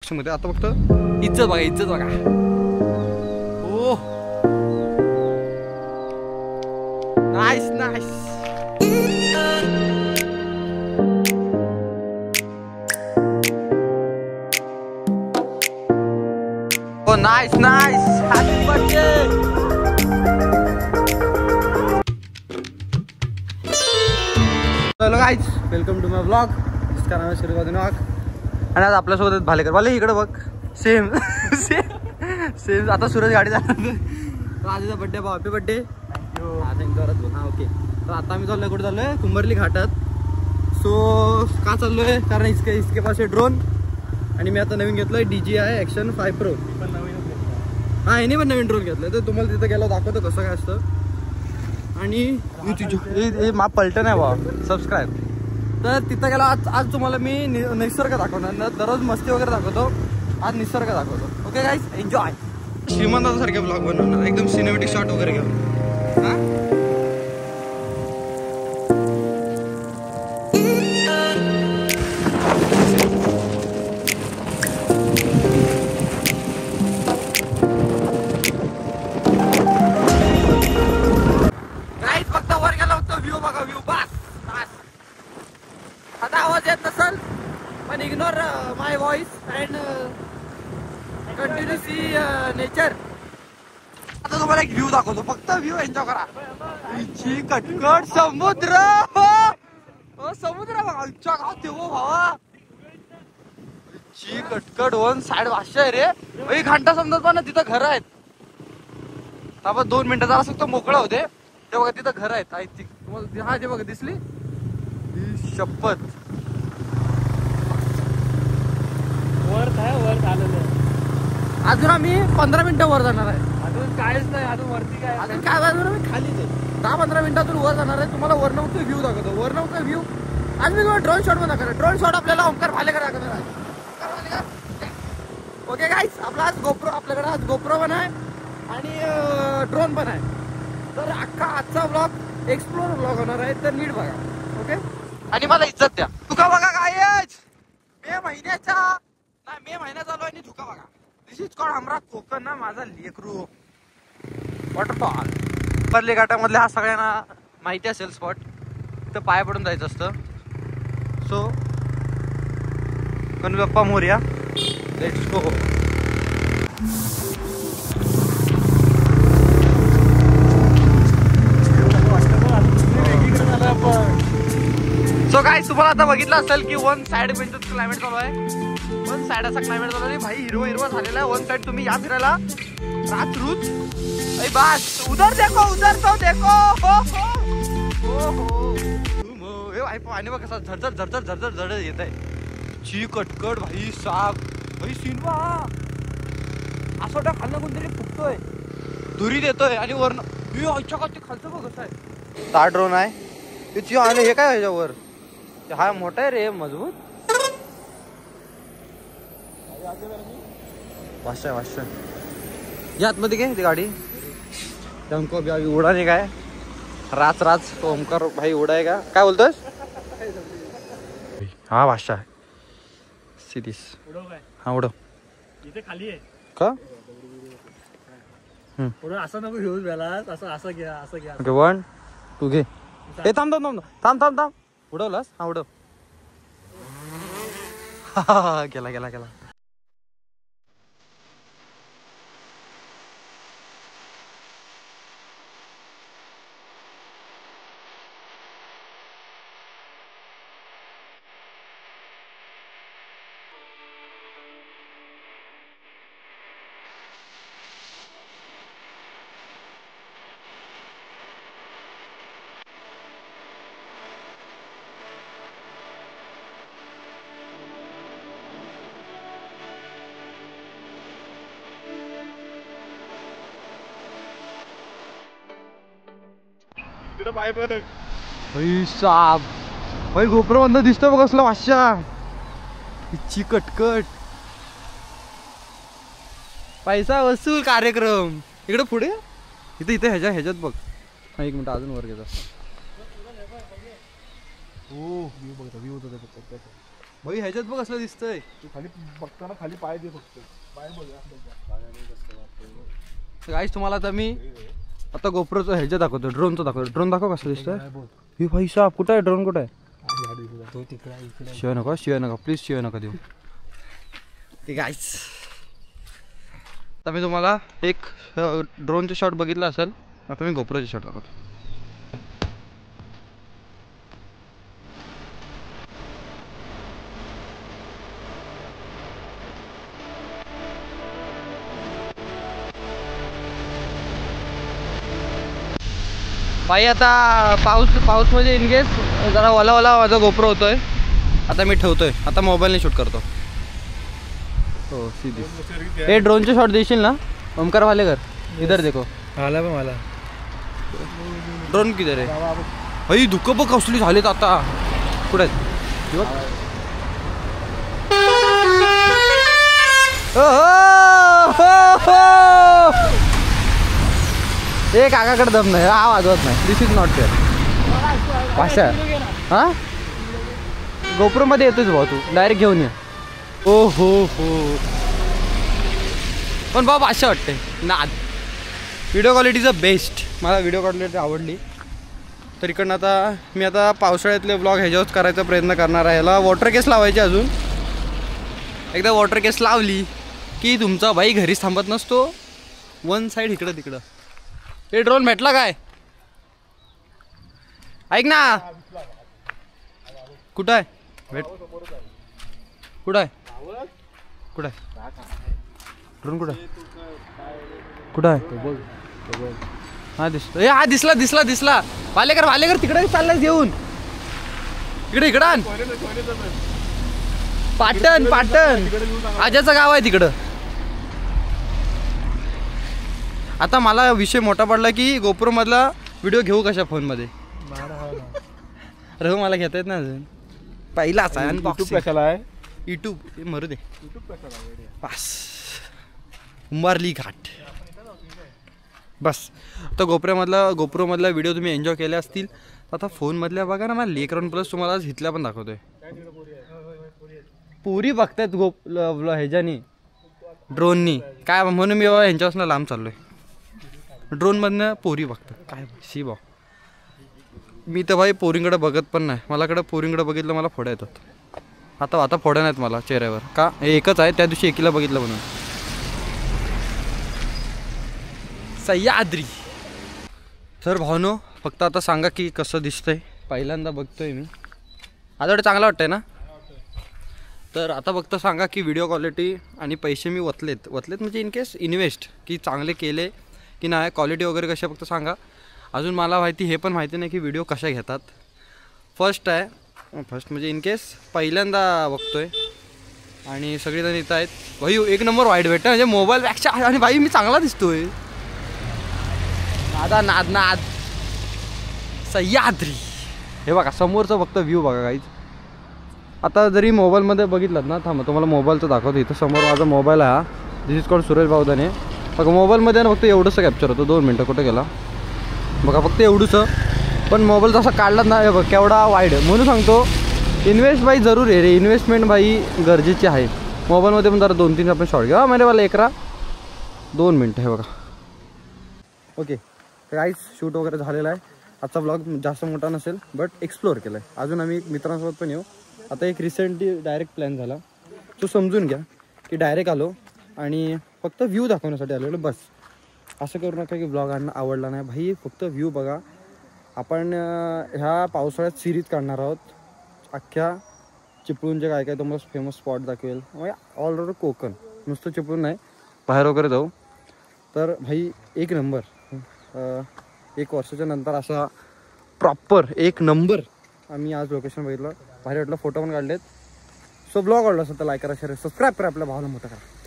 Action मध्ये. आता फक्त इज्जत बघा, इज्जत बघा. Oh nice nice. Oh nice nice. Happy birthday. Hello guys, welcome to my blog. जिसका नाम है श्रीवाद नाग. आणि आज आपल्यासोबत भालेकर. भाले इकडे बघ. Same same same. आता सूरज गाडी जाणार. आजचा बड्डे भाऊ. Happy birthday. थँक्यू. हां ओके. तर आता आम्ही चाललोय, कुठे चाललोय? कुंभरली घाटात. सो का चाललोय? कारण इसके पास आहे ड्रोन. आणि मी आता नवीन घेतलोय DJI Action 5 Pro. पण नवीन. हां याने पण नवीन ड्रोन घेतलंय. तर तुम्हाला तिथं गेलो दाखवतो कसं काय असतं. आणि माप पलटन आहे बा. सबस्क्राईब. तर तिथं गेला आज तुम्हाला मी निसर्ग दाखवणार. दररोज मस्ती वगैरे दाखवतो, आज निसर्ग दाखवतो. Okay guys, enjoy. श्रीमंतासारखे ब्लॉग बनवणार, एकदम सिनेमॅटिक शॉट वगैरे घेऊन. हां पण ignore my voice and continue see nature. आता तुम्हाला एक व्ह्यू दाखवतो, फक्त व्ह्यू एन्जॉय करा. कटकट समुद्र. समुद्र बघा भावा. कटकट वन साइड भाषा आहे रे. घंटा समजत पण तिथं घर आहेत. आपण 2 मिनिटं जरा फक्त मोकळं होते. ते बघा तिथं घर आहेत. आय थिंक तुम्हाला. हा ते बघा दिसली शपथ. वर काय वर आलेलं आहे. अजून आम्ही 15 मिनिटं वर जाणार आहे. अजून कायच नाही. अजून वरती काय अजून काय जाणार आहे? खाली ते 10-15 मिनिटातून वर जाणार आहे. तुम्हाला वरनं फक्त व्ह्यू दाखवतो. वरनं फक्त व्ह्यू. आज मी तुम्हाला ड्रोन शॉट पण दाखवणार. ड्रोन शॉट आपल्याला ओंकार भालेकर दाखवणार आहे. ओके गाईज, आपला आज गोप्रो, आपल्याकडे आज गोप्रो पण आहे आणि ड्रोन पण आहे. तर अख्खा आजचा ब्लॉग एक्सप्लोर ब्लॉग होणार आहे. तर नीट बघा. ओके. आणि मला इज्जत द्या. तुका बघा गायज, मे महिना चालू आहे आणि धुका बघा. दिस इज कॉल्ड हमरा कोकण ना माझा लेकरू वॉटरफॉल. कुंभरली घाटामधले हा सगळ्यांना माहिती असेल स्पॉट. तर पाय पडून जायचं असतं. So Ganpati Bappa Morya. Let's go. So काय तुम्हाला आता बघितलं असेल की वन साइड क्लायमेट चालू आहे. वन साइड असा क्लायमेट चालू आहे. भाई हिरवा झालेला आहे. वन साइड तुम्ही या फिरायला रात रोज. बस उधर देखो, उधर तो देखो. हो हे भाई पाणी बघ कसा झरझर झरझर झरझर झरझर येत आहे. ची कटकट भाई साप. भाई सिनवा असं खाल्लं कोणतरी फुटतोय, धुरी देतोय आणि वरण खालचं बघ कसं आहे. तार ड्रोन आहे त्याची. आणि हे काय ह्याच्यावर हा मोठा आहे रे, मजबूत. वाशा या आतमध्ये घे ती गाडी. हमको अभी उडाने काय राच तो ओमकार भाई उडाय का काय बोलतोस? हा भाषा आहे सिरीस. हा उडव. इथे खाली आहे का? असं नको घेऊन गेलास. असं घ्या, असं घ्या. ओके 1 2 घे. हे थांब. उडवलास? हा उडव. गेला. साप भाई गोप्रो बंद दिसतोय बघ कसला वाशा. कटकट पैसा वसूल कार्यक्रम. इकडे पुढे इथे ह्याच्यात बघ. हा 1 मिनिट अजून वर घ्यायचा. हो व्ह्यू बघ. भाई ह्याच्यात बघ असं दिसतंय. तू खाली बघताना खाली पाय दे फक्त. पाय बघ. गाईस तुम्हाला आता मी आता गोप्रोचं ह्याच्यात दाखवतो, ड्रोनचं दाखवतो. ड्रोन दाखव कसं दिसतंय. हे भाई साहेब कुठं आहे ड्रोन, कुठं आहे. शिवाय नका, शिवाय नका, प्लीज शिवाय नका देऊ. गाईस आता मी तुम्हाला एक ड्रोनचे शॉट बघितला असेल, आता मी गोप्रोचे शॉट दाखवतो. भाई आता पाऊस म्हणजे इनकेस जरा ओला माझा गोप्रो होतोय. आता मी ठेवतोय, आता मोबाईलने शूट करतो. हो सीधी. हे ड्रोनचे शॉट देशील ना ओमकार वालेकर. इधर देखो. आला बा मला ड्रोन किधर आहे. भाई धुकं बघ कसली झालीत आता. कुठे आहेत. हे काकाकडे दम नाही, हा वाजवत नाही. दिस इज नॉट फेअर. भाषा हा गोप्रो मध्ये येतोच भाऊ, तू डायरेक्ट घेऊन ये. ओ हो. पण भाऊ भाषा वाटते नाद. व्हिडिओ क्वालिटीचं बेस्ट. मला व्हिडिओ क्वालिटी आवडली. तर इकडनं आता मी आता पावसाळ्यातले ब्लॉग ह्याच्यावरच करायचा प्रयत्न करणार आहे. याला वॉटर केस लावायचे. अजून एकदा वॉटर केस लावली की तुमचा बाई घरीच थांबत नसतो. वन साईड इकडं तिकडं. हे ड्रोन भेटला काय. ऐक ना कुठं आहे. भेट कुठं आहे. कुठं आहे ड्रोन. कुठं आहे. कुठं आहे. हा दिसतो. हा दिसला. वालेकर तिकडे चाललाय घेऊन. इकडं आण. पाटण आजाचं गाव आहे तिकडं. आता मला विषय मोठा पडला की गोप्रो मधला व्हिडिओ घेऊ कशा फोन मध्ये. अरे मला घेता येत ना अजून. पहिलाच आहे. युट्यूब कशाला आहे. युट्यूब मरू दे. बस उंबारली घाट बस. तर गोप्रो मधला व्हिडिओ तुम्ही एन्जॉय केले असतील. आता फोन मधल्या बघा ना. मला लेकरॉन प्लस तुम्हाला आज हिथल्या पण दाखवतोय. पुरी बघतायत ह्याच्यानी ड्रोननी काय, म्हणून मी बाबा ह्यांच्यापासून लांब चाललोय. ड्रोनमधनं पोरी बघतात काय शी भाऊ. मी तर भाई पोरींकडे बघत पण नाही. मलाकडे पोरींकडे बघितलं मला फोड्या येतात. आता फोड्या नाहीत मला चेहऱ्यावर. का हे एकच आहे. त्या दिवशी एकीला बघितलं म्हणून. सह्याद्री. तर भावनो फक्त आता सांगा की कसं दिसतंय. पहिल्यांदा बघतोय मी. आता एवढं चांगलं वाटतंय ना. तर आता फक्त सांगा की व्हिडिओ क्वालिटी आणि पैसे मी वतलेत म्हणजे इनकेस इन्व्हेस्ट की चांगले केले की नाही. क्वालिटी वगैरे कशा फक्त सांगा. अजून मला हे पण माहिती नाही की व्हिडिओ कशा घेतात. फर्स्ट म्हणजे इनकेस पहिल्यांदा बघतोय आणि सगळेजण येत आहेत. भाई एक नंबर वाईट भेटतं म्हणजे मोबाईलपेक्षा. आणि भाई मी चांगला दिसतोय. नाद सह्याद्री. हे बघा समोरचं फक्त व्ह्यू बघा काहीच. आता जरी मोबाईलमध्ये बघितलात ना. थांबा तुम्हाला मोबाईलचं दाखवतो. इथं समोर माझा मोबाईल आहे. हा दिस इज कॉल्ड सुरेश भावदाने. बघा मोबाईलमध्ये ना फक्त एवढंसं कॅप्चर होतं. 2 मिनटं कुठं गेला बघा फक्त एवढंसं. पण मोबाईल जसा काढलात ना हे बघ केवढा वाईड. म्हणून सांगतो इन्व्हेस्ट भाई जरूर आहे रे. इन्व्हेस्टमेंट भाई गरजेची आहे. मोबाईलमध्ये पण जरा 2-3 आपण शॉर्ट घ्या. माझ्या मला 2 मिनटं. हे बघा ओके. गाईस शूट वगैरे झालेला आहे. आजचा ब्लॉग जास्त मोठा नसेल बट एक्सप्लोअर केला आहे. अजून आम्ही मित्रांसोबत पण येऊ. आता एक रिसेंटली डायरेक्ट प्लॅन झाला. तो समजून घ्या की डायरेक्ट आलो आणि फक्त व्ह्यू दाखवण्यासाठी आलेलो बस. असं करू नका की ब्लॉग आवडला नाही. भाई फक्त व्ह्यू बघा. आपण ह्या पावसाळ्यात सिरीज काढणार आहोत. अख्ख्या चिपळूणचे काय तुम्हाला फेमस स्पॉट दाखवेल. All over Konkan. नुसतं चिपळूण नाही बाहेर वगैरे जाऊ. तर भाई एक नंबर. 1 वर्षाच्या नंतर असा प्रॉपर 1 नंबर आम्ही आज लोकेशन बघितलं. भारी वाटलं. फोटो पण काढलेत. सो ब्लॉग आवडला असेल तर लाईक करा, शेअर, सबस्क्राईब करा. आपल्या भावाला मोठं करा.